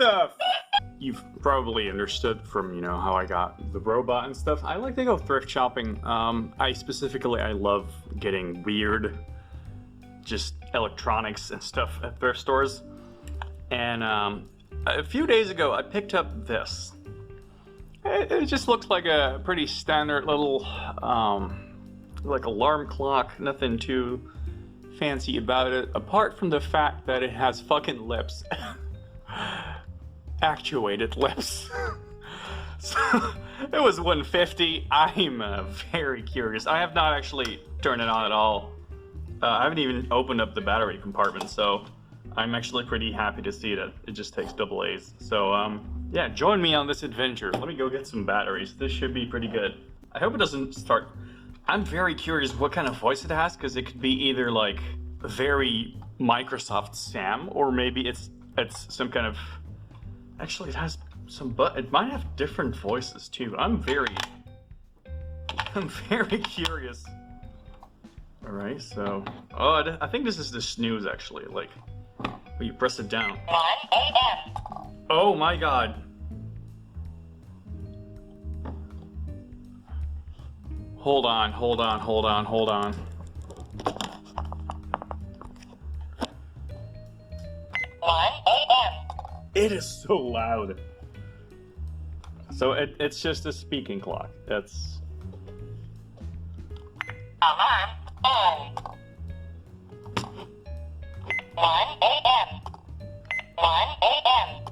the f? You've probably understood from, how I got the robot and stuff. I like to go thrift shopping. I love getting weird, just electronics and stuff at thrift stores. And a few days ago, I picked up this. It just looks like a pretty standard little, like alarm clock. Nothing too fancy about it, apart from the fact that it has fucking lips. Actuated lips. So, it was $150. I'm very curious. I have not actually turned it on at all. I haven't even opened up the battery compartment, so I'm actually pretty happy to see that it just takes double A's. So, yeah, join me on this adventure. Let me go get some batteries. This should be pretty good. I hope it doesn't start... I'm very curious what kind of voice it has, because it could be either like very Microsoft Sam, or maybe it's some kind of... Actually, it has some, but it might have different voices too. I'm very curious. All right, so, I think this is the snooze actually. Like, when you press it down. 1 a.m. Oh my God. Hold on. 1 a.m. It is so loud. So it's just a speaking clock. That's... Alarm on. 1 a.m. 1 a.m.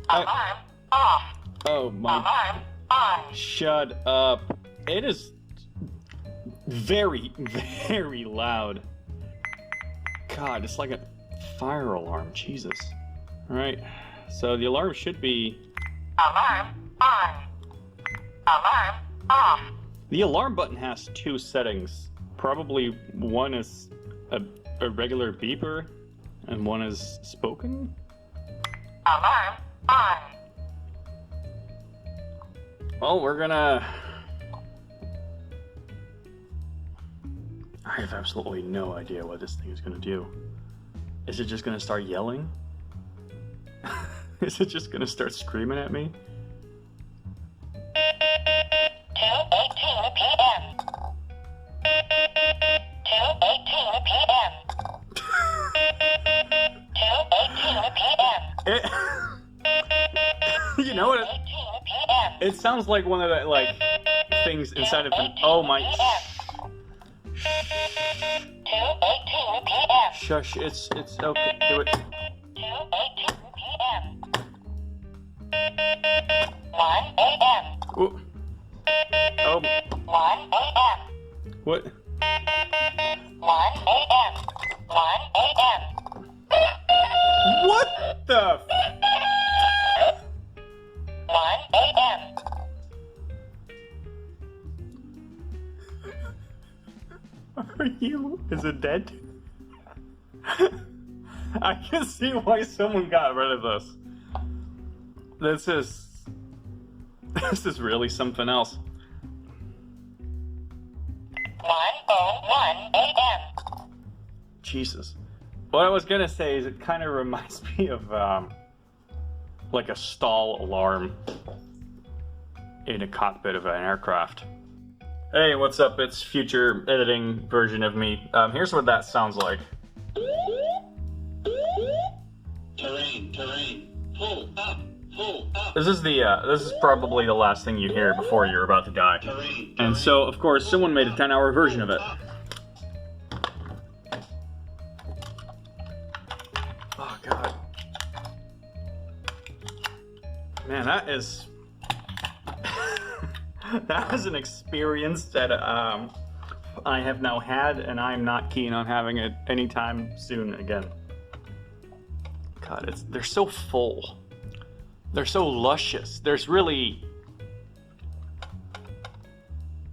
Alarm off. Oh my... Alarm on. Shut up. It is very, very loud. God, it's like a fire alarm. Jesus. Alright, so the alarm should be... Alarm on. Alarm off. The alarm button has two settings. Probably one is a regular beeper, and one is spoken? Alarm on. Well, we're gonna... I have absolutely no idea what this thing is gonna do. Is it just gonna start yelling? Is it just gonna start screaming at me? 2:18 p.m. 2:18 p.m. 2:18 p.m. You know what? 2:18 p.m. It sounds like one of the things inside of an... Oh my... 2:18 p.m. Shush, it's okay. Do it. 2:18 p.m. 1 a.m. Ooh. Oh, 1 a.m. what? 1 a.m. 1 a.m. What the f... 1 a.m. Are you? Is it dead? I can see why someone got rid of this. This is really something else. 1:01 a.m. Jesus. What I was gonna say is it kind of reminds me of like a stall alarm in a cockpit of an aircraft. Hey, what's up? It's future editing version of me. Here's what that sounds like. Terrain. Pull up. This is probably the last thing you hear before you're about to die. Terrain. And so, of course, someone made a 10-hour version of it. Oh, God. Man, that is... that is an experience that I have now had, and I'm not keen on having it anytime soon again. God, they're so full. They're so luscious. There's really...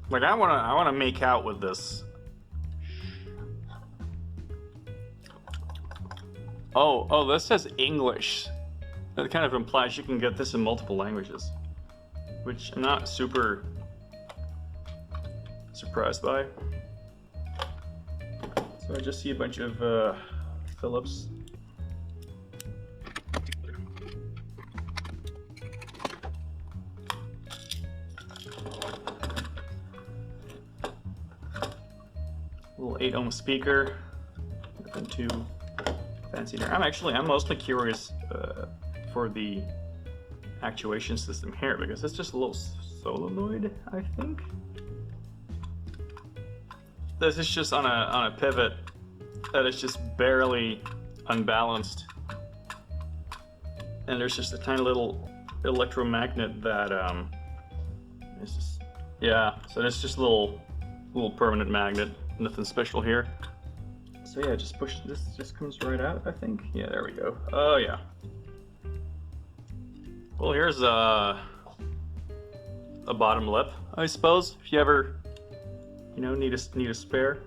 Like, I wanna make out with this. Oh, this says English. That kind of implies you can get this in multiple languages, which I'm not super surprised by. So I just see a bunch of Phillips. Little 8-ohm speaker. Nothing too fancy there. I'm mostly curious for the actuation system here because it's just a little solenoid, I think. This is just on a pivot that is just barely unbalanced, and there's just a tiny little electromagnet that it's just, yeah. So it's just a little permanent magnet. Nothing special here. So yeah, just push this. Just comes right out, I think. Yeah, there we go. Oh yeah. Well, here's a bottom lip, I suppose. If you ever, need a spare.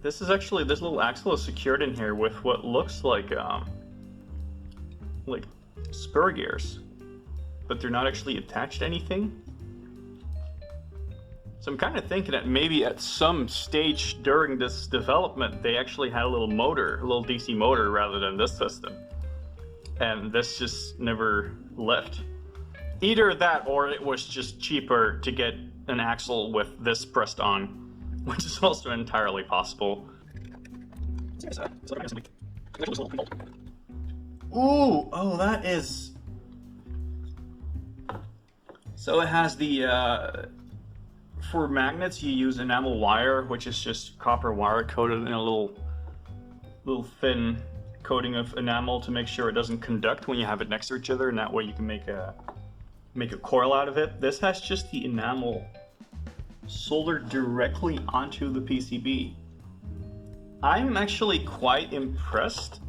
This little axle is secured in here with what looks like spur gears, but they're not actually attached to anything. So I'm kind of thinking that maybe at some stage during this development, they actually had a little DC motor rather than this system, and this just never left. Either that, or it was just cheaper to get an axle with this pressed on, which is also entirely possible. Ooh, oh, that is... So it has the, for magnets you use enamel wire, which is just copper wire coated in a little thin coating of enamel to make sure it doesn't conduct when you have it next to each other, and that way you can make a coil out of it. This has just the enamel soldered directly onto the PCB. I'm actually quite impressed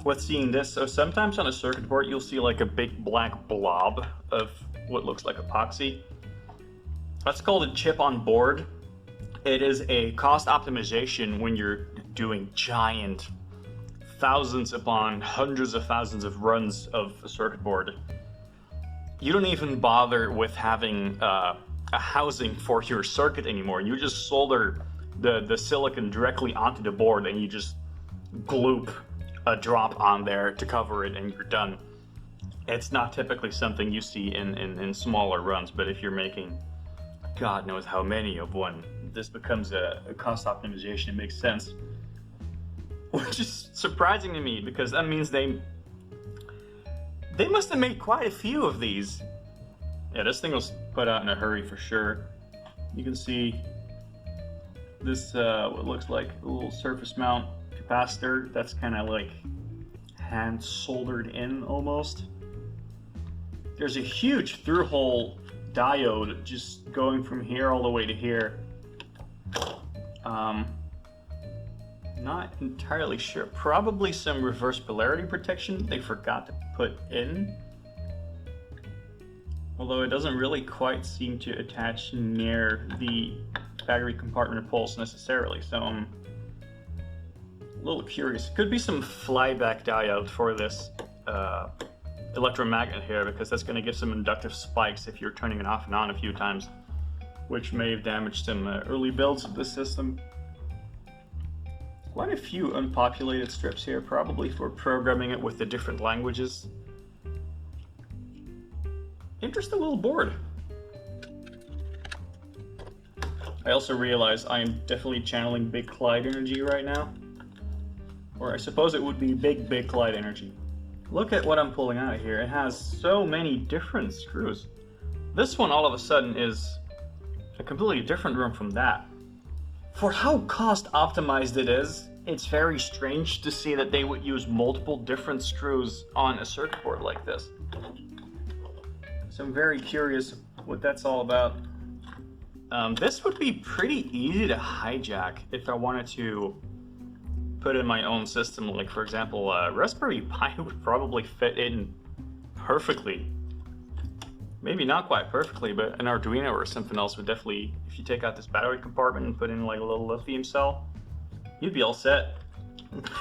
with seeing this. So sometimes on a circuit board you'll see like a big black blob of what looks like epoxy. That's called a chip on board. It is a cost optimization when you're doing giant thousands upon hundreds of thousands of runs of a circuit board. You don't even bother with having a housing for your circuit anymore. You just solder the silicon directly onto the board and you just gloop a drop on there to cover it and you're done. It's not typically something you see in smaller runs, but if you're making God knows how many of one, this becomes a cost optimization. It makes sense. Which is surprising to me because that means they must have made quite a few of these. Yeah, this thing was put out in a hurry for sure. You can see this, what looks like a little surface mount capacitor that's kind of like hand soldered in almost. There's a huge through hole diode just going from here all the way to here. Not entirely sure. Probably some reverse polarity protection they forgot to put in. Although it doesn't really quite seem to attach near the battery compartment poles necessarily, so I'm a little curious. Could be some flyback diode for this electromagnet here, because that's going to give some inductive spikes if you're turning it off and on a few times, which may have damaged some early builds of the system. Quite a few unpopulated strips here, probably for programming it with the different languages. Interesting little board. I also realize I am definitely channeling Big Clyde energy right now. Or I suppose it would be Big Clyde energy. Look at what I'm pulling out here. It has so many different screws. This one all of a sudden is a completely different room from that. For how cost optimized it is, it's very strange to see that they would use multiple different screws on a circuit board like this. So I'm very curious what that's all about. This would be pretty easy to hijack if I wanted to put in my own system. Like, for example, Raspberry Pi would probably fit in perfectly. Maybe not quite perfectly, but an Arduino or something else would definitely, if you take out this battery compartment and put in like a little lithium cell, you'd be all set.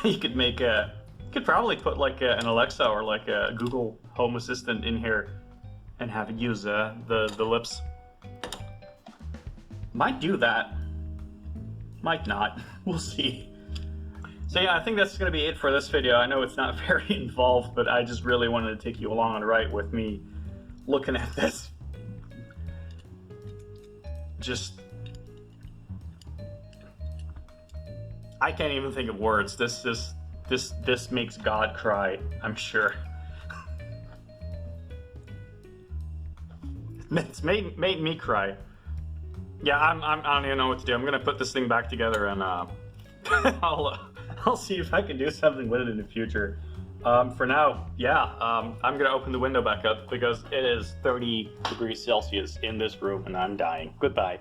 You could make could probably put like an Alexa or like a Google Home Assistant in here and have it use the lips. Might do that. Might not. We'll see. So yeah, I think that's going to be it for this video. I know it's not very involved, but I just really wanted to take you along on the ride with me looking at this. Just... I can't even think of words. This makes God cry, I'm sure. It's made me cry. Yeah, I don't even know what to do. I'm gonna put this thing back together and I'll see if I can do something with it in the future. For now, yeah, I'm gonna open the window back up because it is 30 degrees Celsius in this room and I'm dying. Goodbye.